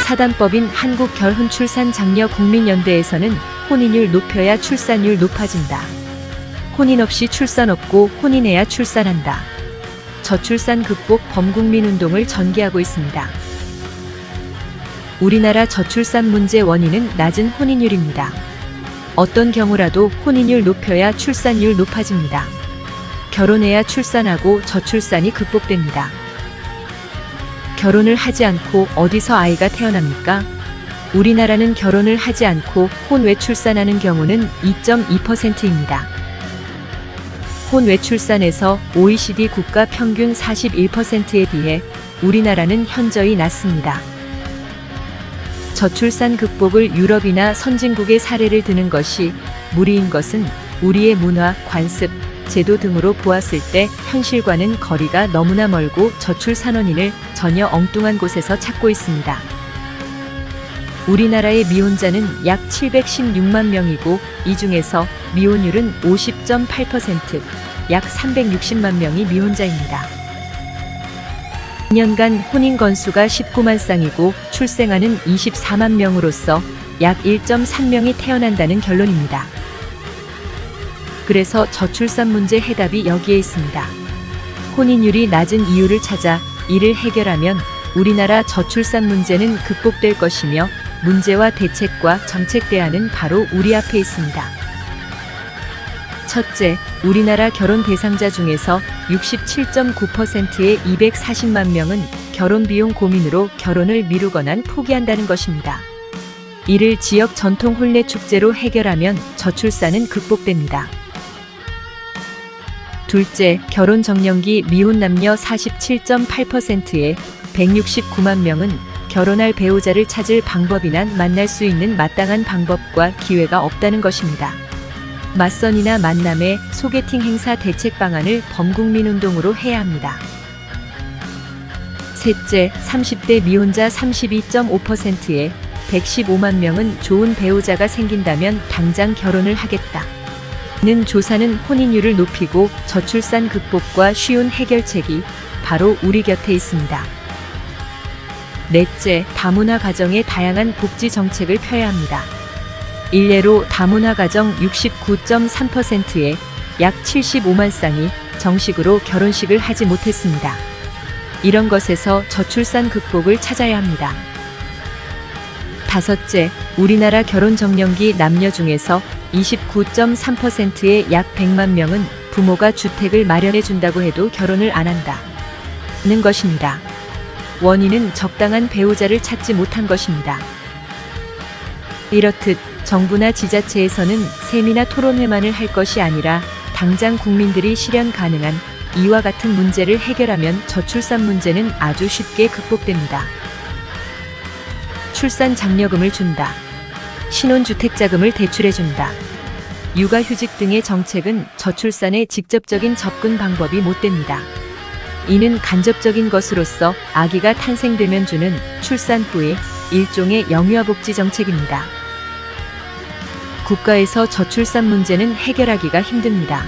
사단법인 한국결혼출산장려국민연대에서는 혼인율 높여야 출산율 높아진다. 혼인 없이 출산 없고 혼인해야 출산한다. 저출산 극복 범국민 운동을 전개하고 있습니다. 우리나라 저출산 문제 원인은 낮은 혼인율입니다. 어떤 경우라도 혼인율 높여야 출산율 높아집니다. 결혼해야 출산하고 저출산이 극복됩니다. 결혼을 하지 않고 어디서 아이가 태어납니까? 우리나라는 결혼을 하지 않고 혼외 출산하는 경우는 2.2%입니다. 혼외 출산에서 OECD 국가 평균 41%에 비해 우리나라는 현저히 낮습니다. 저출산 극복을 유럽이나 선진국의 사례를 드는 것이 무리인 것은 우리의 문화, 관습, 제도 등으로 보았을 때 현실과는 거리가 너무나 멀고 저출산 원인을 전혀 엉뚱한 곳에서 찾고 있습니다. 우리나라의 미혼자는 약 716만 명이고 이 중에서 미혼율은 50.8%, 약 360만 명이 미혼자입니다. 2년간 혼인 건수가 19만 쌍이고 출생아는 24만 명으로서 약 1.3명이 태어난다는 결론입니다. 그래서 저출산 문제 해답이 여기에 있습니다. 혼인율이 낮은 이유를 찾아 이를 해결하면 우리나라 저출산 문제는 극복될 것이며 문제와 대책과 정책 대안은 바로 우리 앞에 있습니다. 첫째, 우리나라 결혼 대상자 중에서 67.9%의 240만 명은 결혼 비용 고민으로 결혼을 미루거나 포기한다는 것입니다. 이를 지역 전통 혼례 축제로 해결하면 저출산은 극복됩니다. 둘째, 결혼 정년기 미혼 남녀 47.8%의 169만 명은 결혼할 배우자를 찾을 방법이나 만날 수 있는 마땅한 방법과 기회가 없다는 것입니다. 맞선이나 만남의 소개팅 행사 대책 방안을 범국민 운동으로 해야 합니다. 셋째, 30대 미혼자 32.5%의 115만 명은 좋은 배우자가 생긴다면 당장 결혼을 하겠다. 는 조사는 혼인율을 높이고 저출산 극복과 쉬운 해결책이 바로 우리 곁에 있습니다. 넷째, 다문화 가정의 다양한 복지 정책을 펴야 합니다. 일례로 다문화 가정 69.3%의 약 75만 쌍이 정식으로 결혼식을 하지 못했습니다. 이런 것에서 저출산 극복을 찾아야 합니다. 다섯째, 우리나라 결혼 정년기 남녀 중에서 29.3%의 약 100만 명은 부모가 주택을 마련해 준다고 해도 결혼을 안 한다는 것입니다. 원인은 적당한 배우자를 찾지 못한 것입니다. 이렇듯 정부나 지자체에서는 세미나 토론회만을 할 것이 아니라 당장 국민들이 실현 가능한 이와 같은 문제를 해결하면 저출산 문제는 아주 쉽게 극복됩니다. 출산 장려금을 준다. 신혼주택자금을 대출해준다. 육아휴직 등의 정책은 저출산에 직접적인 접근 방법이 못 됩니다. 이는 간접적인 것으로서 아기가 탄생되면 주는 출산 후의 일종의 영유아복지 정책입니다. 국가에서 저출산 문제는 해결하기가 힘듭니다.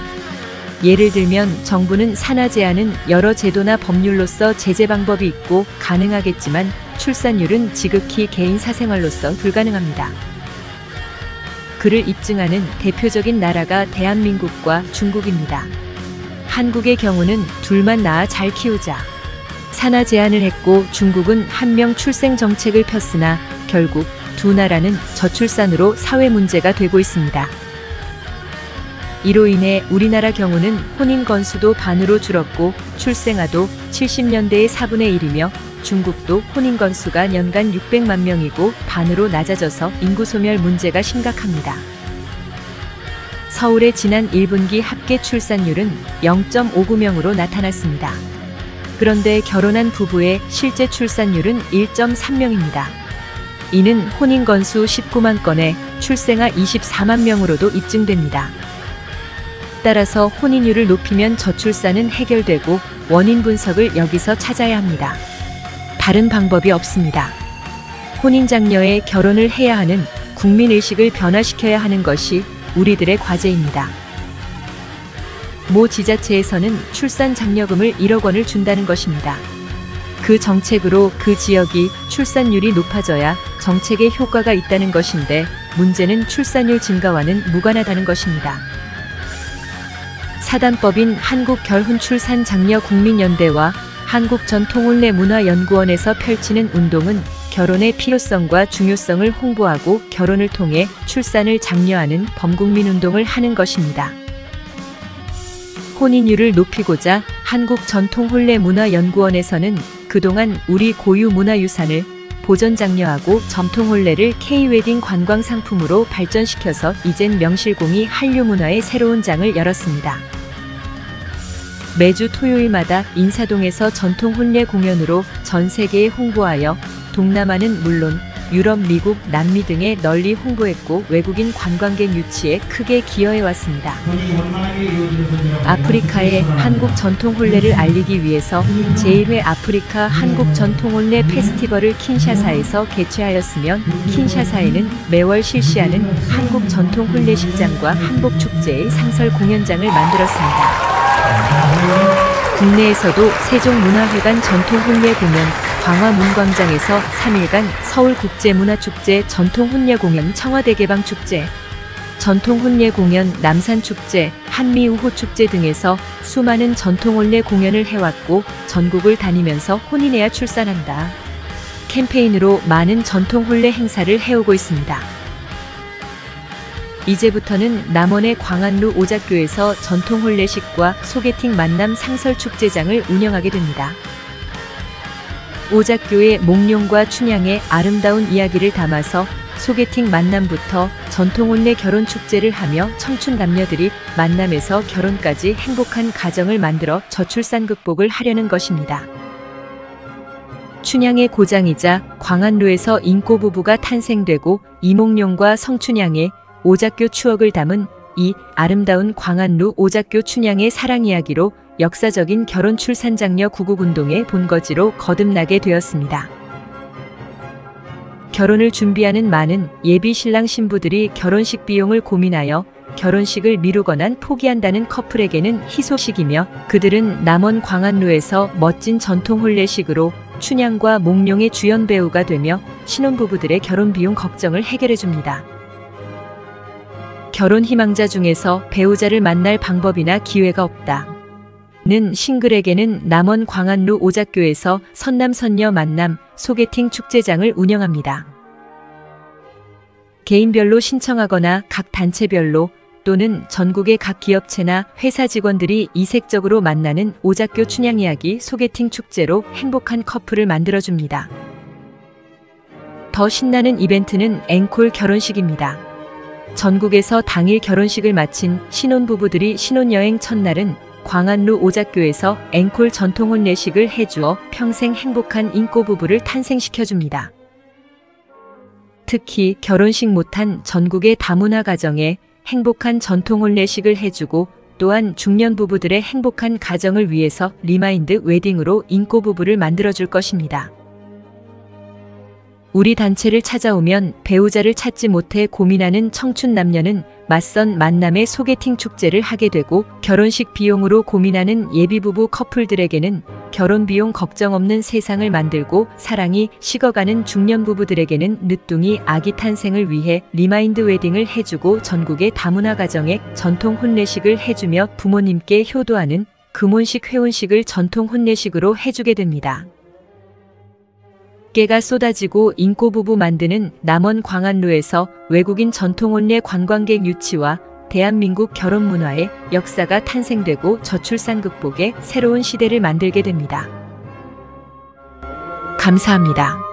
예를 들면 정부는 산하제한은 여러 제도나 법률로서 제재 방법이 있고 가능하겠지만 출산율은 지극히 개인 사생활로서 불가능합니다. 그를 입증하는 대표적인 나라가 대한민국과 중국입니다. 한국의 경우는 둘만 낳아 잘 키우자. 산하 제한을 했고 중국은 한 명 출생 정책을 폈으나 결국 두 나라는 저출산으로 사회 문제가 되고 있습니다. 이로 인해 우리나라 경우는 혼인 건수도 반으로 줄었고 출생아도 70년대의 4분의 1이며 중국도 혼인 건수가 연간 600만 명이고 반으로 낮아져서 인구 소멸 문제가 심각합니다. 서울의 지난 1분기 합계 출산율은 0.59명으로 나타났습니다. 그런데 결혼한 부부의 실제 출산율은 1.3명입니다. 이는 혼인 건수 19만 건에 출생아 24만 명으로도 입증됩니다. 따라서 혼인율을 높이면 저출산은 해결되고 원인 분석을 여기서 찾아야 합니다. 다른 방법이 없습니다. 혼인장려에 결혼을 해야 하는 국민의식을 변화시켜야 하는 것이 우리들의 과제입니다. 모 지자체에서는 출산장려금을 1억 원을 준다는 것입니다. 그 그 정책으로 그 지역이 출산율이 높아져야 정책에 효과가 있다는 것인데 문제는 출산율 증가와는 무관하다는 것입니다. 사단법인 한국결혼출산장려국민연대와 한국전통혼례문화연구원에서 펼치는 운동은 결혼의 필요성과 중요성을 홍보하고 결혼을 통해 출산을 장려하는 범국민운동을 하는 것입니다. 혼인율을 높이고자 한국전통혼례문화연구원에서는 그동안 우리 고유 문화유산을 보존 장려하고 전통혼례를 K-웨딩 관광상품으로 발전시켜서 이젠 명실공히 한류문화의 새로운 장을 열었습니다. 매주 토요일마다 인사동에서 전통혼례 공연으로 전 세계에 홍보하여 동남아는 물론 유럽, 미국, 남미 등에 널리 홍보했고 외국인 관광객 유치에 크게 기여해왔습니다. 아프리카의 한국 전통혼례를 알리기 위해서 제1회 아프리카 한국 전통혼례 페스티벌을 킨샤사에서 개최하였으며 킨샤사에는 매월 실시하는 한국 전통혼례식장과 한복축제의 상설 공연장을 만들었습니다. 국내에서도 세종문화회관 전통혼례 공연, 광화문광장에서 3일간 서울국제문화축제 전통혼례 공연, 청와대개방축제, 전통혼례 공연, 남산축제, 한미우호축제 등에서 수많은 전통혼례 공연을 해왔고 전국을 다니면서 혼인해야 출산한다 캠페인으로 많은 전통혼례 행사를 해오고 있습니다. 이제부터는 남원의 광안루 오작교에서 전통혼례식과 소개팅 만남 상설축제장을 운영하게 됩니다. 오작교의 몽룡과 춘향의 아름다운 이야기를 담아서 소개팅 만남부터 전통혼례 결혼축제를 하며 청춘 남녀들이 만남에서 결혼까지 행복한 가정을 만들어 저출산 극복을 하려는 것입니다. 춘향의 고장이자 광안루에서 인꼬부부가 탄생되고 이몽룡과 성춘향의 오작교 추억을 담은 이 아름다운 광안루 오작교 춘향의 사랑 이야기로 역사적인 결혼 출산 장려 구국운동의 본거지로 거듭나게 되었습니다. 결혼을 준비하는 많은 예비 신랑 신부들이 결혼식 비용을 고민하여 결혼식을 미루거나 포기한다는 커플에게는 희소식이며 그들은 남원 광안루에서 멋진 전통혼례식으로 춘향과 몽룡의 주연 배우가 되며 신혼부부들의 결혼 비용 걱정을 해결해줍니다. 결혼 희망자 중에서 배우자를 만날 방법이나 기회가 없다 는 싱글에게는 남원 광안루 오작교에서 선남선녀 만남 소개팅 축제장을 운영합니다. 개인별로 신청하거나 각 단체별로 또는 전국의 각 기업체나 회사 직원들이 이색적으로 만나는 오작교 춘향 이야기 소개팅 축제로 행복한 커플을 만들어줍니다. 더 신나는 이벤트는 앵콜 결혼식입니다. 전국에서 당일 결혼식을 마친 신혼부부들이 신혼여행 첫날은 광안루 오작교에서 앵콜 전통혼례식을 해주어 평생 행복한 인꼬부부를 탄생시켜줍니다. 특히 결혼식 못한 전국의 다문화 가정에 행복한 전통혼례식을 해주고 또한 중년 부부들의 행복한 가정을 위해서 리마인드 웨딩으로 인꼬부부를 만들어줄 것입니다. 우리 단체를 찾아오면 배우자를 찾지 못해 고민하는 청춘 남녀는 맞선 만남의 소개팅 축제를 하게 되고 결혼식 비용으로 고민하는 예비부부 커플들에게는 결혼 비용 걱정 없는 세상을 만들고 사랑이 식어가는 중년 부부들에게는 늦둥이 아기 탄생을 위해 리마인드 웨딩을 해주고 전국의 다문화 가정에 전통 혼례식을 해주며 부모님께 효도하는 금혼식 회혼식을 전통 혼례식으로 해주게 됩니다. 깨가 쏟아지고 인꼬부부 만드는 남원 광안루에서 외국인 전통혼례 관광객 유치와 대한민국 결혼 문화의 역사가 탄생되고 저출산 극복의 새로운 시대를 만들게 됩니다. 감사합니다.